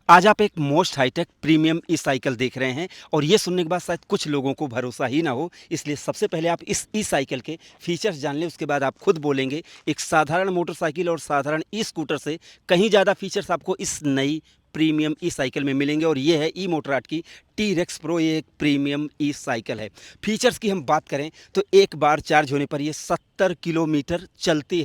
आज आप एक मोस्ट हाईटेक प्रीमियम ई साइकिल देख रहे हैं और ये सुनने के बाद शायद कुछ लोगों को भरोसा ही ना हो। इसलिए सबसे पहले आप इस ई साइकिल के फीचर्स जान लें, उसके बाद आप खुद बोलेंगे। एक साधारण मोटरसाइकिल और साधारण ई स्कूटर से कहीं ज़्यादा फीचर्स आपको इस नई प्रीमियम ई साइकिल में मिलेंगे और ये है ई मोटराट की टी-रेक्स प्रो। ये एक प्रीमियम ई साइकिल है। फीचर्स की हम बात करें तो एक बार चार्ज होने पर ये 70 किलोमीटर चलती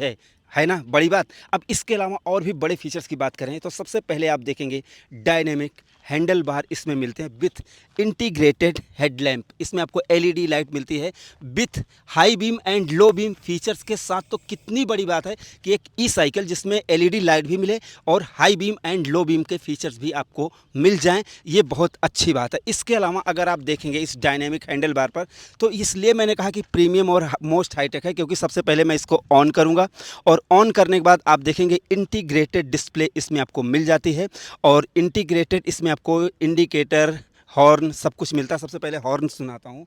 है ना, बड़ी बात। अब इसके अलावा और भी बड़े फीचर्स की बात करें तो सबसे पहले आप देखेंगे डायनेमिक हैंडल बार इसमें मिलते हैं विथ इंटीग्रेटेड हेडलैम्प। इसमें आपको एलईडी लाइट मिलती है with high beam and low beam features के साथ। तो कितनी बड़ी बात है कि एक ई साइकिल जिसमें एलईडी लाइट भी मिले और high beam and low beam के फीचर्स भी आपको मिल जाएं, ये बहुत अच्छी बात है। इसके अलावा अगर आप देखेंगे इस डायनेमिक हैंडल बार पर, तो इसलिए मैंने कहा कि प्रीमियम और मोस्ट हाईटेक है, क्योंकि सबसे पहले मैं इसको ऑन करूँगा और ऑन करने के बाद आप देखेंगे इंटीग्रेटेड डिस्प्ले इसमें आपको मिल जाती है। और इंटीग्रेटेड इसमें आपको इंडिकेटर, हॉर्न सब कुछ मिलता है। सबसे पहले हॉर्न सुनाता हूँ।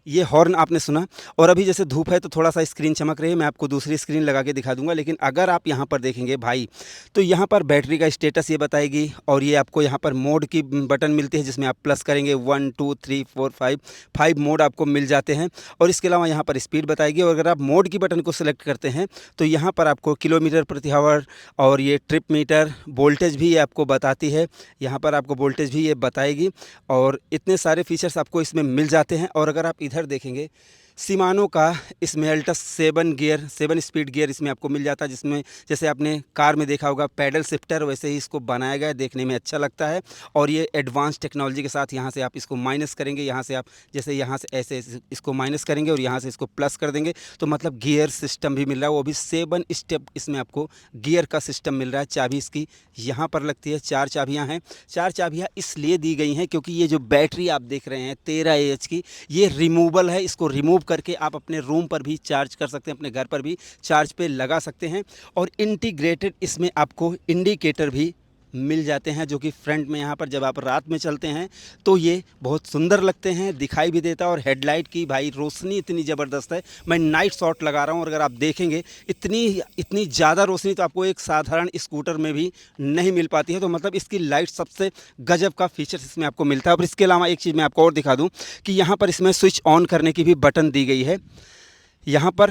ये हॉर्न आपने सुना। और अभी जैसे धूप है तो थोड़ा सा स्क्रीन चमक रही है, मैं आपको दूसरी स्क्रीन लगा के दिखा दूंगा। लेकिन अगर आप यहाँ पर देखेंगे भाई, तो यहाँ पर बैटरी का स्टेटस ये बताएगी और ये आपको यहाँ पर मोड की बटन मिलती है जिसमें आप प्लस करेंगे 1 2 3 4 5 मोड आपको मिल जाते हैं। और इसके अलावा यहाँ पर स्पीड बताएगी और अगर आप मोड की बटन को सिलेक्ट करते हैं तो यहाँ पर आपको किलोमीटर प्रति आवर और ये ट्रिप मीटर, वोल्टेज भी ये आपको बताती है। यहाँ पर आपको वोल्टेज भी ये बताएगी और इतने सारे फीचर्स आपको इसमें मिल जाते हैं। और अगर आप इधर देखेंगे सिमानो का इसमें अल्टस 7 स्पीड गियर इसमें आपको मिल जाता है, जिसमें जैसे आपने कार में देखा होगा पैडल शिफ्टर, वैसे ही इसको बनाया गया है, देखने में अच्छा लगता है। और ये एडवांस टेक्नोलॉजी के साथ यहाँ से आप इसको माइनस करेंगे, यहाँ से आप जैसे यहाँ से ऐसे इसको माइनस करेंगे और यहाँ से इसको प्लस कर देंगे तो मतलब गियर सिस्टम भी मिल रहा है। वो भी 7 स्टेप इसमें आपको गियर का सिस्टम मिल रहा है। चाबी इसकी यहाँ पर लगती है, 4 चाबियाँ हैं। 4 चाबियाँ इसलिए दी गई हैं क्योंकि ये जो बैटरी आप देख रहे हैं 13 AH की, ये रिमूवल है। इसको रिमूव करके आप अपने रूम पर भी चार्ज कर सकते हैं, अपने घर पर भी चार्ज पे लगा सकते हैं। और इंटीग्रेटेड इसमें आपको इंडिकेटर भी मिल जाते हैं, जो कि फ्रंट में यहाँ पर जब आप रात में चलते हैं तो ये बहुत सुंदर लगते हैं, दिखाई भी देता है। और हेडलाइट की भाई रोशनी इतनी ज़बरदस्त है। मैं नाइट शॉट लगा रहा हूँ और अगर आप देखेंगे इतनी ज़्यादा रोशनी तो आपको एक साधारण स्कूटर में भी नहीं मिल पाती है। तो मतलब इसकी लाइट सबसे गजब का फीचर्स इसमें आपको मिलता है। और इसके अलावा एक चीज़ मैं आपको और दिखा दूँ कि यहाँ पर इसमें स्विच ऑन करने की भी बटन दी गई है। यहाँ पर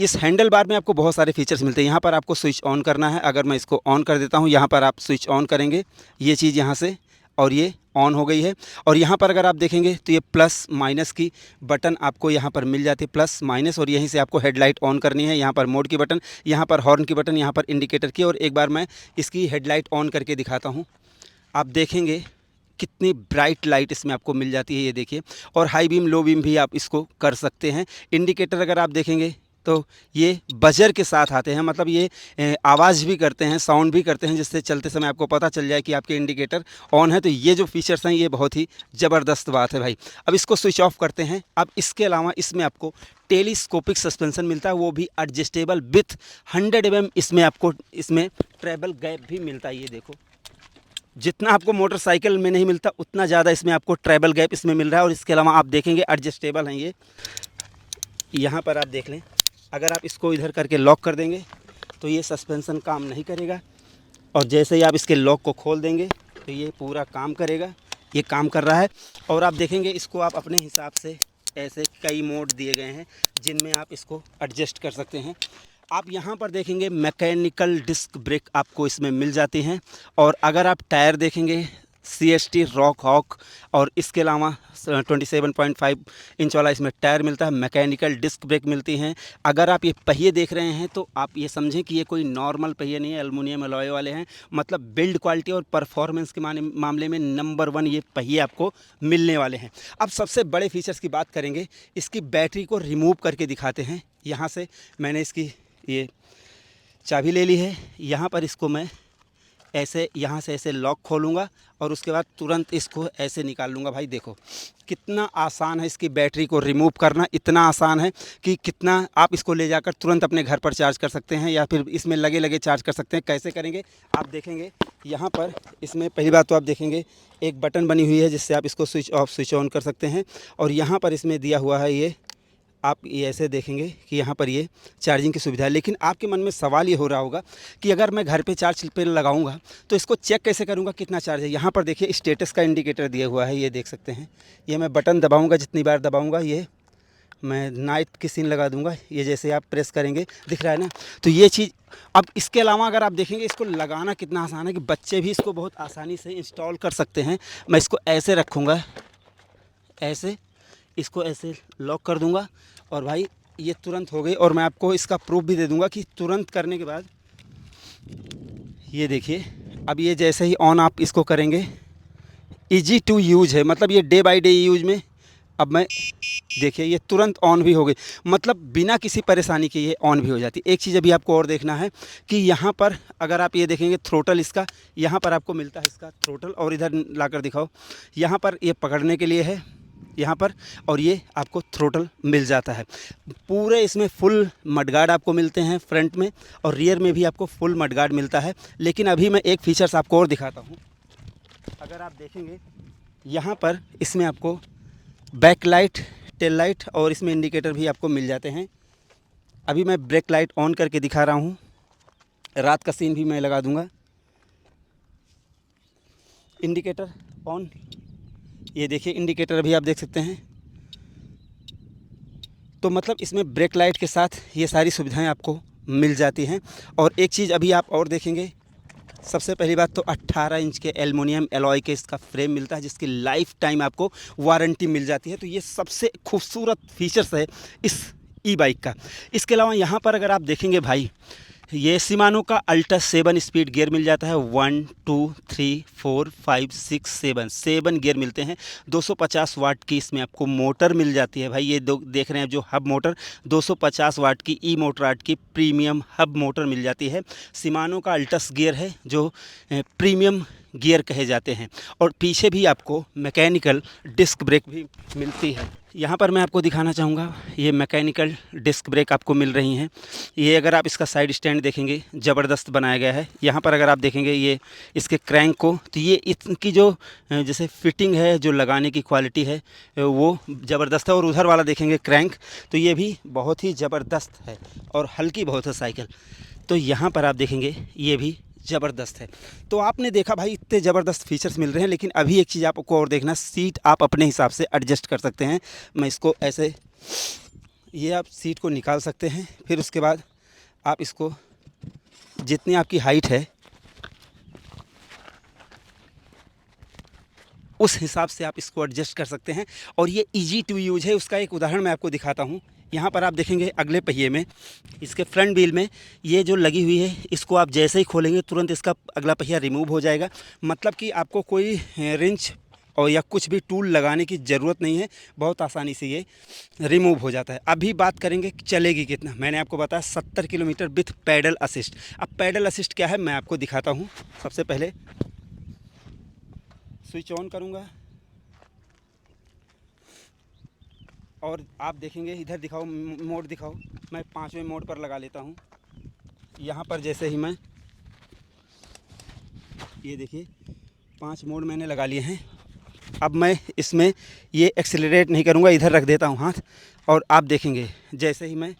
इस हैंडल बार में आपको बहुत सारे फीचर्स मिलते हैं। यहाँ पर आपको स्विच ऑन करना है। अगर मैं इसको ऑन कर देता हूँ, यहाँ पर आप स्विच ऑन करेंगे, ये चीज़ यहाँ से, और ये ऑन हो गई है। और यहाँ पर अगर आप देखेंगे तो ये प्लस माइनस की बटन आपको यहाँ पर मिल जाती है, प्लस माइनस। और यहीं से आपको हेडलाइट ऑन करनी है। यहाँ पर मोड की बटन, यहाँ पर हॉर्न की बटन, यहाँ पर इंडिकेटर की। और एक बार मैं इसकी हेडलाइट ऑन करके दिखाता हूँ। आप देखेंगे कितनी ब्राइट लाइट इसमें आपको मिल जाती है, ये देखिए। और हाई बीम लो बीम भी आप इसको कर सकते हैं। इंडिकेटर अगर आप देखेंगे तो ये बजर के साथ आते हैं, मतलब ये आवाज़ भी करते हैं, साउंड भी करते हैं, जिससे चलते समय आपको पता चल जाए कि आपके इंडिकेटर ऑन है। तो ये जो फीचर्स हैं ये बहुत ही ज़बरदस्त बात है भाई। अब इसको स्विच ऑफ करते हैं। अब इसके अलावा इसमें आपको टेलीस्कोपिक सस्पेंशन मिलता है, वो भी एडजस्टेबल विथ 100 mm। इसमें आपको इसमें ट्रैवल गैप भी मिलता है। ये देखो, जितना आपको मोटरसाइकिल में नहीं मिलता उतना ज़्यादा इसमें आपको ट्रैवल गैप इसमें मिल रहा है। और इसके अलावा आप देखेंगे एडजस्टेबल हैं ये, यहाँ पर आप देख लें। अगर आप इसको इधर करके लॉक कर देंगे तो ये सस्पेंशन काम नहीं करेगा, और जैसे ही आप इसके लॉक को खोल देंगे तो ये पूरा काम करेगा। ये काम कर रहा है। और आप देखेंगे इसको आप अपने हिसाब से, ऐसे कई मोड दिए गए हैं जिनमें आप इसको एडजस्ट कर सकते हैं। आप यहाँ पर देखेंगे मैकेनिकल डिस्क ब्रेक आपको इसमें मिल जाती हैं। और अगर आप टायर देखेंगे CST रॉक हॉक, और इसके अलावा 27.5 इंच वाला इसमें टायर मिलता है। मैकेनिकल डिस्क ब्रेक मिलती हैं। अगर आप ये पहिए देख रहे हैं तो आप ये समझें कि ये कोई नॉर्मल पहिए नहीं है, एल्युमिनियम अलॉय वाले हैं। मतलब बिल्ड क्वालिटी और परफॉर्मेंस के मामले में नंबर 1 ये पहिए आपको मिलने वाले हैं। अब सबसे बड़े फीचर्स की बात करेंगे, इसकी बैटरी को रिमूव करके दिखाते हैं। यहाँ से मैंने इसकी ये चाबी ले ली है। यहाँ पर इसको मैं ऐसे यहाँ से ऐसे लॉक खोलूँगा और उसके बाद तुरंत इसको ऐसे निकाल लूँगा। भाई देखो कितना आसान है इसकी बैटरी को रिमूव करना। इतना आसान है कि कितना आप इसको ले जाकर तुरंत अपने घर पर चार्ज कर सकते हैं, या फिर इसमें लगे लगे चार्ज कर सकते हैं। कैसे करेंगे आप देखेंगे, यहाँ पर इसमें पहली बात तो आप देखेंगे एक बटन बनी हुई है जिससे आप इसको स्विच ऑफ स्विच ऑन कर सकते हैं। और यहाँ पर इसमें दिया हुआ है ये आप ये ऐसे देखेंगे कि यहाँ पर ये चार्जिंग की सुविधा है। लेकिन आपके मन में सवाल ये हो रहा होगा कि अगर मैं घर पे चार्ज पे लगाऊंगा तो इसको चेक कैसे करूंगा कितना चार्ज है। यहाँ पर देखिए स्टेटस का इंडिकेटर दिया हुआ है, ये देख सकते हैं। ये मैं बटन दबाऊंगा, जितनी बार दबाऊंगा ये मैं नाइट की सीन लगा दूंगा। ये जैसे आप प्रेस करेंगे दिख रहा है ना, तो ये चीज़। अब इसके अलावा अगर आप देखेंगे इसको लगाना कितना आसान है कि बच्चे भी इसको बहुत आसानी से इंस्टॉल कर सकते हैं। मैं इसको ऐसे रखूँगा, ऐसे इसको ऐसे लॉक कर दूंगा और भाई ये तुरंत हो गई। और मैं आपको इसका प्रूफ भी दे दूंगा कि तुरंत करने के बाद ये देखिए, अब ये जैसे ही ऑन आप इसको करेंगे, ईजी टू यूज़ है, मतलब ये डे बाय डे यूज में। अब मैं देखिए ये तुरंत ऑन भी हो गई, मतलब बिना किसी परेशानी के ये ऑन भी हो जाती है। एक चीज़ अभी आपको और देखना है कि यहाँ पर अगर आप ये देखेंगे थ्रोटल इसका, यहाँ पर आपको मिलता है इसका थ्रोटल। और इधर लाकर दिखाओ, यहाँ पर ये पकड़ने के लिए है यहाँ पर, और ये आपको थ्रोटल मिल जाता है। पूरे इसमें फुल मडगार्ड आपको मिलते हैं फ्रंट में, और रियर में भी आपको फुल मडगार्ड मिलता है। लेकिन अभी मैं एक फीचर्स आपको और दिखाता हूँ। अगर आप देखेंगे यहाँ पर इसमें आपको बैक लाइट, टेल लाइट और इसमें इंडिकेटर भी आपको मिल जाते हैं। अभी मैं ब्रेक लाइट ऑन करके दिखा रहा हूँ, रात का सीन भी मैं लगा दूँगा। इंडिकेटर ऑन, ये देखिए इंडिकेटर भी आप देख सकते हैं। तो मतलब इसमें ब्रेक लाइट के साथ ये सारी सुविधाएं आपको मिल जाती हैं। और एक चीज़ अभी आप और देखेंगे, सबसे पहली बात तो 18 इंच के एल्युमिनियम एलॉय के इसका फ्रेम मिलता है, जिसकी लाइफ टाइम आपको वारंटी मिल जाती है। तो ये सबसे खूबसूरत फीचर्स है इस ई बाइक का। इसके अलावा यहाँ पर अगर आप देखेंगे भाई, ये शिमानो का अल्ट्रा 7 स्पीड गियर मिल जाता है। 1 2 3 4 5 6 7 गियर मिलते हैं। 250 वाट की इसमें आपको मोटर मिल जाती है भाई। ये देख रहे हैं जो हब मोटर, 250 वाट की ई मोटरार्ड की प्रीमियम हब मोटर मिल जाती है। शिमानो का अल्टस गियर है जो प्रीमियम गियर कहे जाते हैं। और पीछे भी आपको मैकेनिकल डिस्क ब्रेक भी मिलती है। यहाँ पर मैं आपको दिखाना चाहूँगा, ये मैकेनिकल डिस्क ब्रेक आपको मिल रही हैं। ये अगर आप इसका साइड स्टैंड देखेंगे ज़बरदस्त बनाया गया है। यहाँ पर अगर आप देखेंगे ये इसके क्रैंक को, तो ये इसकी जो जैसे फिटिंग है, जो लगाने की क्वालिटी है वो ज़बरदस्त है। और उधर वाला देखेंगे क्रैंक, तो ये भी बहुत ही ज़बरदस्त है और हल्की बहुत है साइकिल। तो यहाँ पर आप देखेंगे ये भी ज़बरदस्त है। तो आपने देखा भाई इतने ज़बरदस्त फीचर्स मिल रहे हैं। लेकिन अभी एक चीज़ आपको और देखना, सीट आप अपने हिसाब से एडजस्ट कर सकते हैं। मैं इसको ऐसे, ये आप सीट को निकाल सकते हैं। फिर उसके बाद आप इसको जितनी आपकी हाइट है उस हिसाब से आप इसको एडजस्ट कर सकते हैं। और ये ईजी टू यूज़ है। उसका एक उदाहरण मैं आपको दिखाता हूँ। यहाँ पर आप देखेंगे अगले पहिए में, इसके फ्रंट व्हील में ये जो लगी हुई है, इसको आप जैसे ही खोलेंगे तुरंत इसका अगला पहिया रिमूव हो जाएगा। मतलब कि आपको कोई रिंच और या कुछ भी टूल लगाने की ज़रूरत नहीं है, बहुत आसानी से ये रिमूव हो जाता है। अभी बात करेंगे चलेगी कितना। मैंने आपको बताया 70 किलोमीटर विथ पैडल असिस्ट। अब पैडल असिस्ट क्या है मैं आपको दिखाता हूँ। सबसे पहले स्विच ऑन करूँगा और आप देखेंगे, इधर दिखाओ मोड दिखाओ। मैं 5वें मोड पर लगा लेता हूँ। यहाँ पर जैसे ही मैं, ये देखिए 5 मोड मैंने लगा लिए हैं। अब मैं इसमें ये एक्सेलरेट नहीं करूँगा, इधर रख देता हूँ हाथ। और आप देखेंगे जैसे ही मैं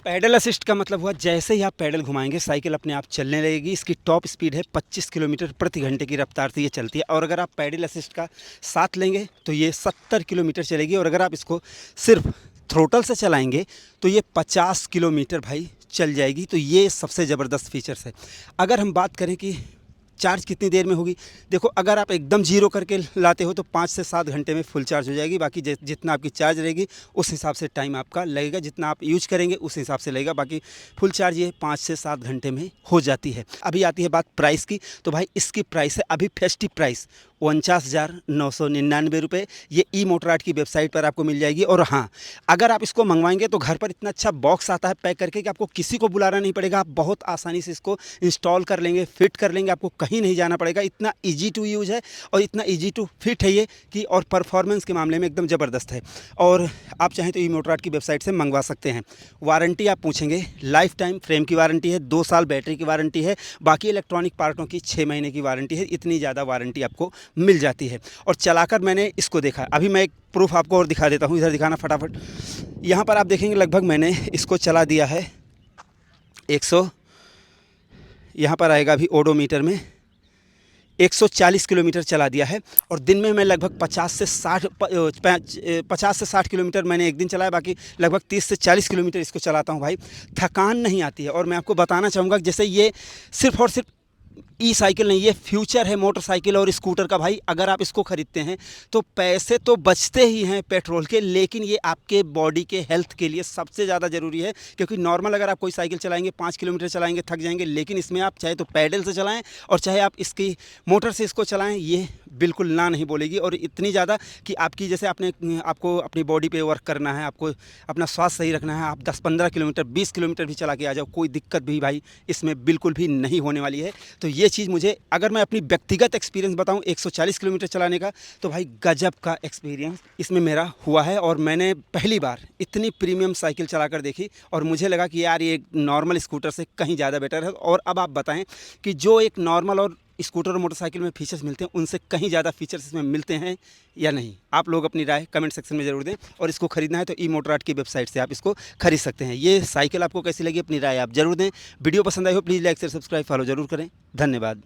पैडल असिस्ट का मतलब हुआ जैसे ही आप पैडल घुमाएंगे साइकिल अपने आप चलने लगेगी। इसकी टॉप स्पीड है 25 किलोमीटर प्रति घंटे की रफ्तार से ये चलती है। और अगर आप पैडल असिस्ट का साथ लेंगे तो ये 70 किलोमीटर चलेगी। और अगर आप इसको सिर्फ थ्रोटल से चलाएंगे तो ये 50 किलोमीटर भाई चल जाएगी। तो ये सबसे ज़बरदस्त फीचर्स है। अगर हम बात करें कि चार्ज कितनी देर में होगी, देखो अगर आप एकदम जीरो करके लाते हो तो 5 से 7 घंटे में फुल चार्ज हो जाएगी। बाकी जितना आपकी चार्ज रहेगी उस हिसाब से टाइम आपका लगेगा, जितना आप यूज करेंगे उस हिसाब से लगेगा। बाकी फुल चार्ज ये 5 से 7 घंटे में हो जाती है। अभी आती है बात प्राइस की, तो भाई इसकी प्राइस है अभी फेस्टिव प्राइस 49,999 रुपये। ये ई मोटरार्ड की वेबसाइट पर आपको मिल जाएगी। और हाँ, अगर आप इसको मंगवाएंगे तो घर पर इतना अच्छा बॉक्स आता है पैक करके कि आपको किसी को बुलाना नहीं पड़ेगा। आप बहुत आसानी से इसको इंस्टॉल कर लेंगे, फिट कर लेंगे। आपको कहीं नहीं जाना पड़ेगा। इतना ईजी टू यूज़ है और इतना ईजी टू फिट है ये कि, और परफॉर्मेंस के मामले में एकदम ज़बरदस्त है। और आप चाहें तो ई-मोटराट की वेबसाइट से मंगवा सकते हैं। वारंटी आप पूछेंगे, लाइफ टाइम फ्रेम की वारंटी है, 2 साल बैटरी की वारंटी है, बाकी इलेक्ट्रॉनिक पार्टों की 6 महीने की वारंटी है। इतनी ज़्यादा वारंटी आपको मिल जाती है। और चलाकर मैंने इसको देखा, अभी मैं एक प्रूफ आपको और दिखा देता हूँ, इधर दिखाना फटाफट। यहाँ पर आप देखेंगे लगभग मैंने इसको चला दिया है 100, यहाँ पर आएगा अभी ओडोमीटर में 140 किलोमीटर चला दिया है। और दिन में मैं लगभग 50 से 60 किलोमीटर मैंने एक दिन चलाया, बाकी लगभग 30 से 40 किलोमीटर इसको चलाता हूँ भाई। थकान नहीं आती है। और मैं आपको बताना चाहूँगा जैसे ये सिर्फ़ और सिर्फ ई साइकिल नहीं, ये फ्यूचर है मोटरसाइकिल और स्कूटर का भाई। अगर आप इसको ख़रीदते हैं तो पैसे तो बचते ही हैं पेट्रोल के, लेकिन ये आपके बॉडी के हेल्थ के लिए सबसे ज़्यादा ज़रूरी है। क्योंकि नॉर्मल अगर आप कोई साइकिल चलाएंगे 5 किलोमीटर चलाएंगे थक जाएंगे, लेकिन इसमें आप चाहे तो पैडल से चलाएं और चाहे आप इसकी मोटर से इसको चलाएं, ये बिल्कुल ना नहीं बोलेगी। और इतनी ज़्यादा कि आपकी जैसे आपको अपनी बॉडी पे वर्क करना है, आपको अपना स्वास्थ्य सही रखना है, आप 10-15 किलोमीटर 20 किलोमीटर भी चला के आ जाओ, कोई दिक्कत भी भाई इसमें बिल्कुल भी नहीं होने वाली है। तो ये चीज़ मुझे, अगर मैं अपनी व्यक्तिगत एक्सपीरियंस बताऊं 140 किलोमीटर चलाने का, तो भाई गजब का एक्सपीरियंस इसमें मेरा हुआ है। और मैंने पहली बार इतनी प्रीमियम साइकिल चलाकर देखी और मुझे लगा कि यार ये नॉर्मल स्कूटर से कहीं ज़्यादा बेटर है। और अब आप बताएं कि जो एक नॉर्मल और स्कूटर और मोटरसाइकिल में फीचर्स मिलते हैं, उनसे कहीं ज़्यादा फीचर्स इसमें मिलते हैं या नहीं। आप लोग अपनी राय कमेंट सेक्शन में ज़रूर दें। और इसको ख़रीदना है तो ई-मोटराट की वेबसाइट से आप इसको खरीद सकते हैं। ये साइकिल आपको कैसी लगी, अपनी राय आप ज़रूर दें। वीडियो पसंद आई हो please like share subscribe follow ज़रूर करें। धन्यवाद।